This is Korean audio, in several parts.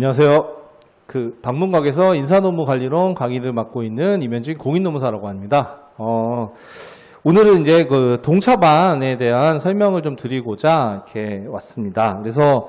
안녕하세요. 방문각에서 인사노무관리론 강의를 맡고 있는 이면진 공인노무사라고 합니다. 오늘은 이제 동차반에 대한 설명을 좀 드리고자 이렇게 왔습니다. 그래서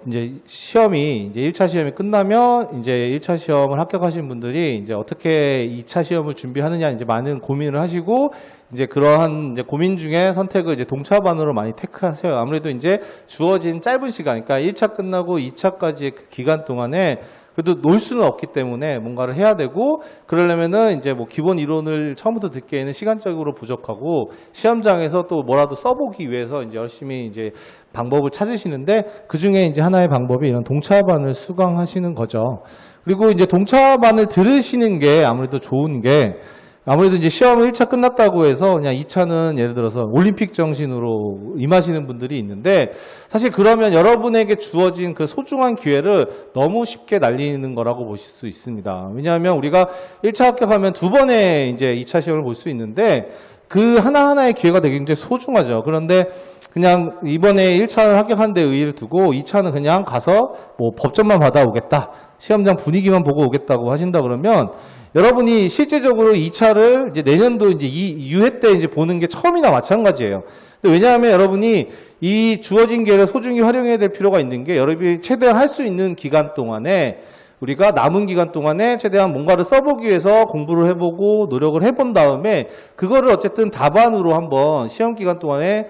이제 시험이 이제 1차 시험이 끝나면 이제 1차 시험을 합격하신 분들이 이제 어떻게 2차 시험을 준비하느냐 이제 많은 고민을 하시고 이제 그러한 이제 고민 중에 선택을 이제 동차반으로 많이 택하세요. 아무래도 이제 주어진 짧은 시간, 그러니까 1차 끝나고 2차까지의 그 기간 동안에 그래도 놀 수는 없기 때문에 뭔가를 해야 되고, 그러려면은 이제 뭐 기본 이론을 처음부터 듣기에는 시간적으로 부족하고 시험장에서 또 뭐라도 써보기 위해서 이제 열심히 이제 방법을 찾으시는데, 그 중에 이제 하나의 방법이 이런 동차반을 수강하시는 거죠. 그리고 이제 동차반을 들으시는 게 아무래도 좋은 게, 아무래도 이제 시험 1차 끝났다고 해서 그냥 2차는 예를 들어서 올림픽 정신으로 임하시는 분들이 있는데, 사실 그러면 여러분에게 주어진 그 소중한 기회를 너무 쉽게 날리는 거라고 보실 수 있습니다. 왜냐하면 우리가 1차 합격하면 두 번의 이제 2차 시험을 볼 수 있는데, 그 하나하나의 기회가 되게 굉장히 소중하죠. 그런데 그냥 이번에 1차를 합격한 데 의의를 두고 2차는 그냥 가서 뭐 법전만 받아오겠다, 시험장 분위기만 보고 오겠다고 하신다 그러면, 여러분이 실제적으로 2차를 이제 내년도 이제 유해 때 이제 보는 게 처음이나 마찬가지예요. 왜냐하면 여러분이 이 주어진 기회를 소중히 활용해야 될 필요가 있는 게, 여러분이 최대한 할 수 있는 기간 동안에, 우리가 남은 기간 동안에 최대한 뭔가를 써보기 위해서 공부를 해보고 노력을 해본 다음에 그거를 어쨌든 답안으로 한번 시험 기간 동안에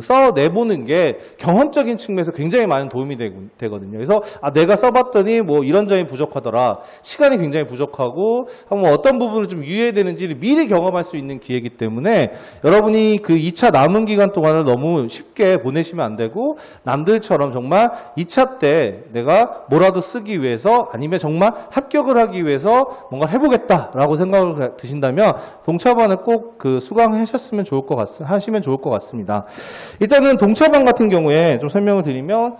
써내보는 게 경험적인 측면에서 굉장히 많은 도움이 되거든요. 그래서 내가 써봤더니 뭐 이런 점이 부족하더라, 시간이 굉장히 부족하고 뭐 어떤 부분을 좀 유의해야 되는지를 미리 경험할 수 있는 기회이기 때문에, 여러분이 그 2차 남은 기간 동안을 너무 쉽게 보내시면 안 되고, 남들처럼 정말 2차 때 내가 뭐라도 쓰기 위해서 아니면 정말 합격을 하기 위해서 뭔가 해보겠다라고 생각을 드신다면 동차반을 꼭 수강하시면 좋을 것 같습니다. 일단은 동차반 같은 경우에 좀 설명을 드리면,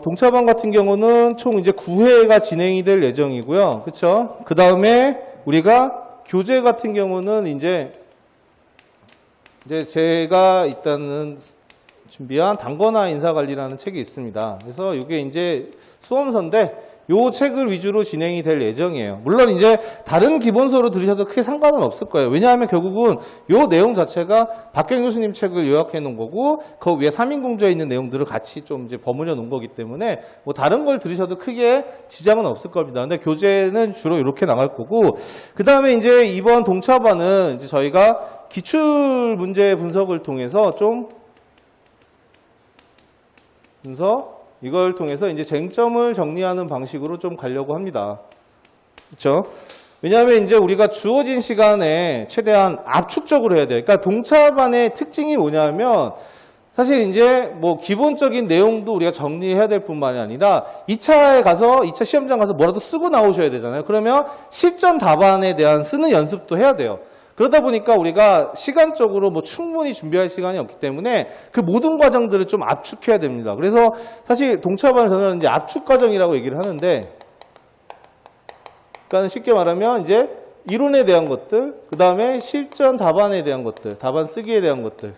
동차반 같은 경우는 총 이제 9회가 진행이 될 예정이고요. 그쵸? 그 다음에 우리가 교재 같은 경우는 이제 제가 일단은 준비한 단권화 인사관리라는 책이 있습니다. 그래서 이게 이제 수험서인데, 요 책을 위주로 진행이 될 예정이에요. 물론 이제 다른 기본서로 들으셔도 크게 상관은 없을 거예요. 왜냐하면 결국은 요 내용 자체가 박경 교수님 책을 요약해 놓은 거고, 그 위에 삼인공조에 있는 내용들을 같이 좀 이제 버무려 놓은 거기 때문에 뭐 다른 걸 들으셔도 크게 지장은 없을 겁니다. 근데 교재는 주로 이렇게 나갈 거고, 그 다음에 이제 이번 동차반은 이제 저희가 기출 문제 분석을 통해서 이걸 통해서 이제 쟁점을 정리하는 방식으로 좀 가려고 합니다. 그렇죠? 왜냐하면 이제 우리가 주어진 시간에 최대한 압축적으로 해야 돼요. 그러니까 동차반의 특징이 뭐냐면, 사실 이제 뭐 기본적인 내용도 우리가 정리해야 될 뿐만이 아니라 2차 시험장 가서 뭐라도 쓰고 나오셔야 되잖아요. 그러면 실전 답안에 대한 쓰는 연습도 해야 돼요. 그러다 보니까 우리가 시간적으로 뭐 충분히 준비할 시간이 없기 때문에 그 모든 과정들을 좀 압축해야 됩니다. 그래서 사실 동차반을 저는 이제 압축 과정이라고 얘기를 하는데, 그러니까 쉽게 말하면 이제 이론에 대한 것들, 그 다음에 실전 답안에 대한 것들, 답안 쓰기에 대한 것들,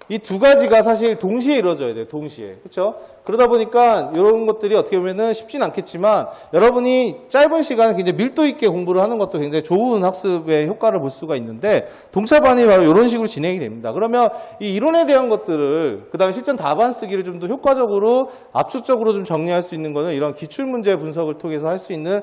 이 두 가지가 사실 동시에 이루어져야 돼요. 동시에. 그렇죠? 그러다 보니까 이런 것들이 어떻게 보면은 쉽진 않겠지만, 여러분이 짧은 시간에 굉장히 밀도 있게 공부를 하는 것도 굉장히 좋은 학습의 효과를 볼 수가 있는데, 동차반이 바로 이런 식으로 진행이 됩니다. 그러면 이 이론에 대한 것들을, 그 다음에 실전 답안 쓰기를 좀 더 효과적으로 압축적으로 좀 정리할 수 있는 거는 이런 기출문제 분석을 통해서 할 수 있는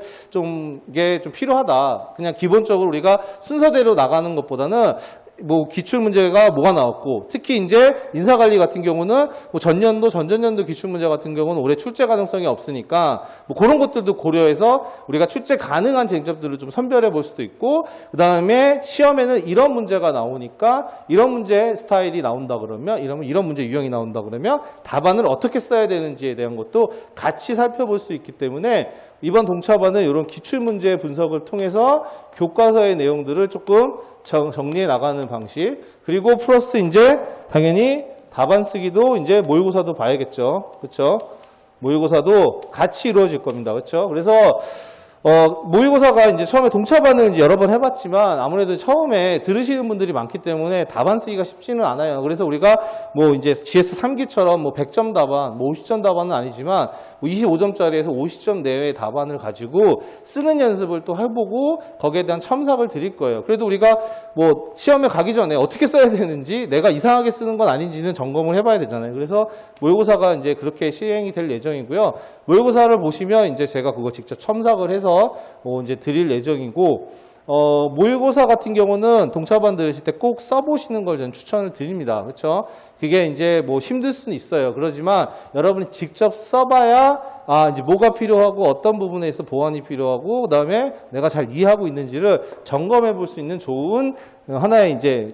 이게 좀 필요하다. 그냥 기본적으로 우리가 순서대로 나가는 것보다는 뭐 기출 문제가 뭐가 나왔고, 특히 이제 인사관리 같은 경우는 뭐 전년도, 전전년도 기출 문제 같은 경우는 올해 출제 가능성이 없으니까 뭐 그런 것들도 고려해서 우리가 출제 가능한 쟁점들을 좀 선별해 볼 수도 있고, 그 다음에 시험에는 이런 문제가 나오니까 이런 문제 스타일이 나온다 그러면, 이런 문제 유형이 나온다 그러면 답안을 어떻게 써야 되는지에 대한 것도 같이 살펴볼 수 있기 때문에, 이번 동차반은 이런 기출문제 분석을 통해서 교과서의 내용들을 조금 정리해 나가는 방식, 그리고 플러스 이제 당연히 답안 쓰기도 이제 모의고사도 봐야겠죠. 그렇죠? 모의고사도 같이 이루어질 겁니다. 그렇죠? 그래서 모의고사가 이제 처음에 동차반을 이제 여러 번 해봤지만 아무래도 처음에 들으시는 분들이 많기 때문에 답안 쓰기가 쉽지는 않아요. 그래서 우리가 뭐 이제 GS 3기처럼 뭐 100점 답안, 뭐 50점 답안은 아니지만 뭐 25점짜리에서 50점 내외의 답안을 가지고 쓰는 연습을 또 해보고 거기에 대한 첨삭을 드릴 거예요. 그래도 우리가 뭐 시험에 가기 전에 어떻게 써야 되는지 내가 이상하게 쓰는 건 아닌지는 점검을 해봐야 되잖아요. 그래서 모의고사가 이제 그렇게 시행이 될 예정이고요. 모의고사를 보시면 이제 제가 그거 직접 첨삭을 해서 이제 드릴 예정이고, 모의고사 같은 경우는 동차반 들으실 때 꼭 써보시는 걸 저는 추천을 드립니다. 그렇죠? 그게 이제 뭐 힘들 수는 있어요. 그러지만 여러분이 직접 써봐야 이제 뭐가 필요하고 어떤 부분에서 보완이 필요하고 그다음에 내가 잘 이해하고 있는지를 점검해 볼 수 있는 좋은 하나의 이제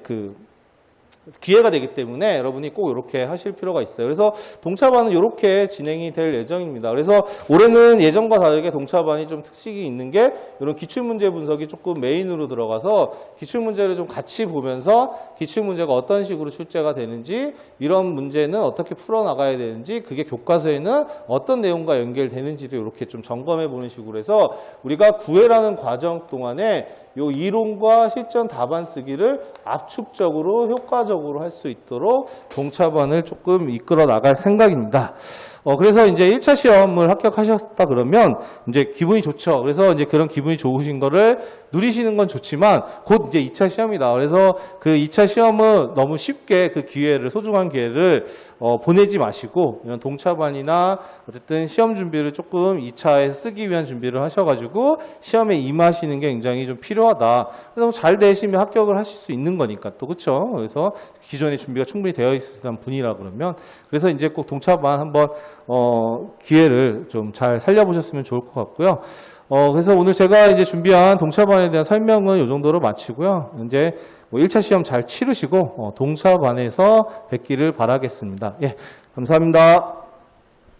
기회가 되기 때문에 여러분이 꼭 이렇게 하실 필요가 있어요. 그래서 동차반은 이렇게 진행이 될 예정입니다. 그래서 올해는 예전과 다르게 동차반이 좀 특색이 있는 게 이런 기출문제 분석이 조금 메인으로 들어가서 기출문제를 좀 같이 보면서 기출문제가 어떤 식으로 출제가 되는지 이런 문제는 어떻게 풀어나가야 되는지 그게 교과서에는 어떤 내용과 연결되는지를 이렇게 좀 점검해 보는 식으로 해서 우리가 구회라는 과정 동안에 요 이론과 실전 답안 쓰기를 압축적으로 효과적으로 할 수 있도록 동차반을 조금 이끌어 나갈 생각입니다. 그래서 이제 1차 시험을 합격하셨다 그러면 이제 기분이 좋죠. 그래서 이제 그런 기분이 좋으신 거를 누리시는 건 좋지만 곧 이제 2차 시험이다. 그래서 그 2차 시험은 너무 쉽게 그 기회를, 소중한 기회를 보내지 마시고 이런 동차반이나 어쨌든 시험 준비를 조금 2차에 쓰기 위한 준비를 하셔가지고 시험에 임하시는 게 굉장히 좀 필요하다. 그래서 잘 되시면 합격을 하실 수 있는 거니까 또 그렇죠. 그래서 기존에 준비가 충분히 되어 있으신 분이라 그러면 그래서 이제 꼭 동차반 한번 기회를 좀 잘 살려보셨으면 좋을 것 같고요. 그래서 오늘 제가 이제 준비한 동차반에 대한 설명은 이 정도로 마치고요. 이제 뭐 1차 시험 잘 치르시고 동차반에서 뵙기를 바라겠습니다. 예, 감사합니다.